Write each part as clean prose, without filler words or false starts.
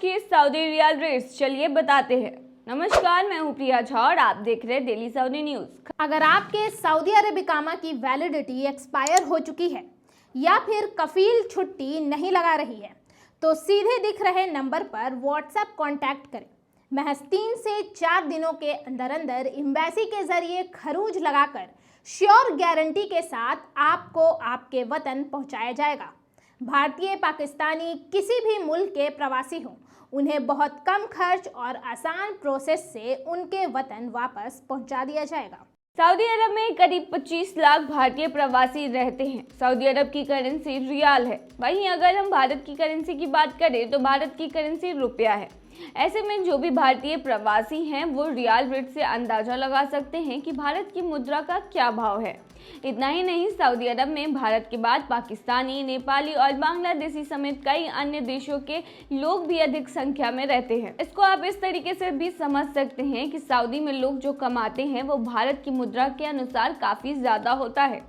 की Saudi riyal rates, चलिए बताते हैं। नमस्कार, मैं हूं प्रिया झा और आप देख रहे हैं डेली सऊदी न्यूज। अगर आपके सऊदी अरब इकामा की वैलिडिटी एक्सपायर हो चुकी है या फिर कफील छुट्टी नहीं लगा रही है तो सीधे दिख रहे नंबर पर व्हाट्सएप कांटेक्ट करें। महज 3 से 4 दिनों के अंदर अंदर एम्बेसी के जरिए खरूज लगाकर श्योर गारंटी के साथ आपको आपके वतन पहुंचाया जाएगा। भारतीय, पाकिस्तानी, किसी भी मुल्क के प्रवासी हों, उन्हें बहुत कम खर्च और आसान प्रोसेस से उनके वतन वापस पहुंचा दिया जाएगा। सऊदी अरब में करीब 25 लाख भारतीय प्रवासी रहते हैं। सऊदी अरब की करेंसी रियाल है। वहीं अगर हम भारत की करेंसी की बात करें तो भारत की करेंसी रुपया है। ऐसे में जो भी भारतीय प्रवासी हैं वो रियाल रेट से अंदाजा लगा सकते हैं कि भारत की मुद्रा का क्या भाव है। इतना ही नहीं, सऊदी अरब में भारत के बाद पाकिस्तानी, नेपाली और बांग्लादेशी समेत कई अन्य देशों के लोग भी अधिक संख्या में रहते हैं। इसको आप इस तरीके से भी समझ सकते हैं कि सऊदी में लोग जो कमाते हैं वो भारत की मुद्रा के अनुसार काफ़ी ज़्यादा होता है।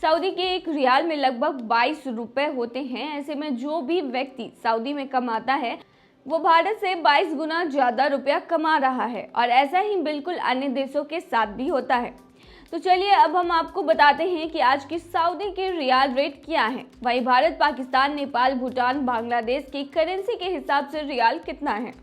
सऊदी के एक रियाल में लगभग 22 रुपए होते हैं। ऐसे में जो भी व्यक्ति सऊदी में कमाता है वो भारत से 22 गुना ज़्यादा रुपया कमा रहा है और ऐसा ही बिल्कुल अन्य देशों के साथ भी होता है। तो चलिए अब हम आपको बताते हैं कि आज की सऊदी के रियाल रेट क्या है। वहीं भारत, पाकिस्तान, नेपाल, भूटान, बांग्लादेश की करेंसी के हिसाब से रियाल कितना है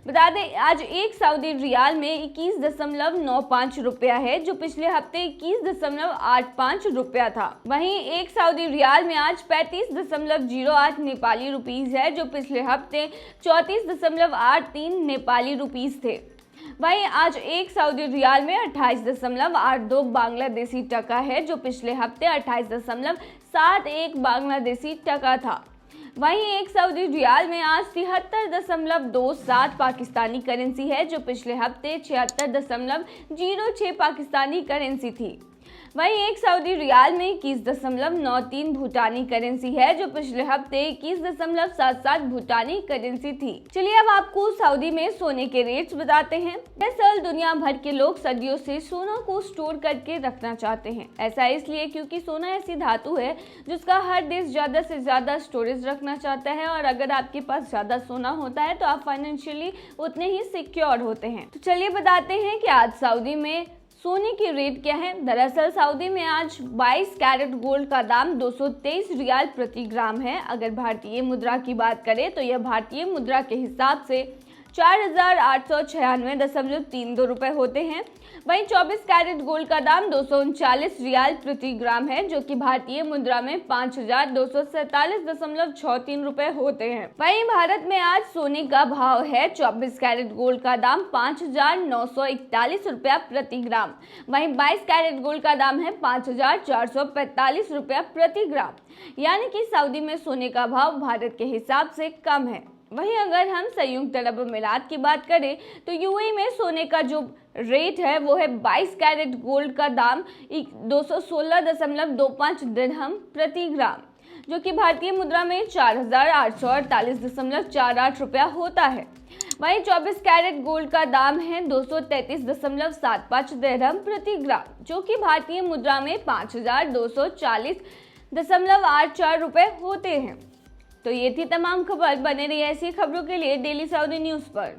बता दें। आज एक सऊदी रियाल में 21.95 रुपया है, जो पिछले हफ्ते 21.85 रुपया था। वहीं एक सऊदी रियाल में आज 35.08 नेपाली रुपीस है, जो पिछले हफ्ते 34.83 नेपाली रुपीस थे। वहीं आज एक सऊदी रियाल में 28.82 बांग्लादेशी टका है, जो पिछले हफ्ते 28.71 बांग्लादेशी टका था। वहीं एक सऊदी रियाल में आज 73.27 पाकिस्तानी करेंसी है, जो पिछले हफ्ते 76.06 पाकिस्तानी करेंसी थी। वहीं एक सऊदी रियाल में 21.93 भूटानी करेंसी है, जो पिछले हफ्ते 21.77 भूटानी करेंसी थी। चलिए अब आपको सऊदी में सोने के रेट्स बताते हैं। दरअसल दुनिया भर के लोग सदियों से सोना को स्टोर करके रखना चाहते हैं। ऐसा इसलिए क्योंकि सोना ऐसी धातु है जिसका हर देश ज्यादा से ज्यादा स्टोरेज रखना चाहता है और अगर आपके पास ज्यादा सोना होता है तो आप फाइनेंशियली उतने ही सिक्योर होते हैं। तो चलिए बताते हैं कि आज सऊदी में सोने की रेट क्या है। दरअसल सऊदी में आज 22 कैरेट गोल्ड का दाम 223 रियाल प्रति ग्राम है। अगर भारतीय मुद्रा की बात करें तो यह भारतीय मुद्रा के हिसाब से 4,896.32 रुपए होते हैं। वहीं 24 कैरेट गोल्ड का दाम 239 रियाल प्रति ग्राम है, जो कि भारतीय मुद्रा में 5,247.63 रुपए होते हैं। वहीं भारत में आज सोने का भाव है 24 कैरेट गोल्ड का दाम 5,941 रुपया प्रति ग्राम। वहीं 22 कैरेट गोल्ड का दाम है 5,445 रुपया प्रति ग्राम। यानी कि सऊदी में सोने का भाव भारत के हिसाब से कम है। वहीं अगर हम संयुक्त अरब अमीरात की बात करें तो यूएई में सोने का जो रेट है वो है 22 कैरेट गोल्ड का दाम 216.25 दिरहम प्रति ग्राम, जो कि भारतीय मुद्रा में 4,848.48 रुपया होता है। वहीं 24 कैरेट गोल्ड का दाम है 233.75 दिरहम प्रति ग्राम, जो कि भारतीय मुद्रा में 5,240.84 रुपए होते हैं। तो ये थी तमाम खबर। बने रहिए ऐसी खबरों के लिए डेली सऊदी न्यूज़ पर।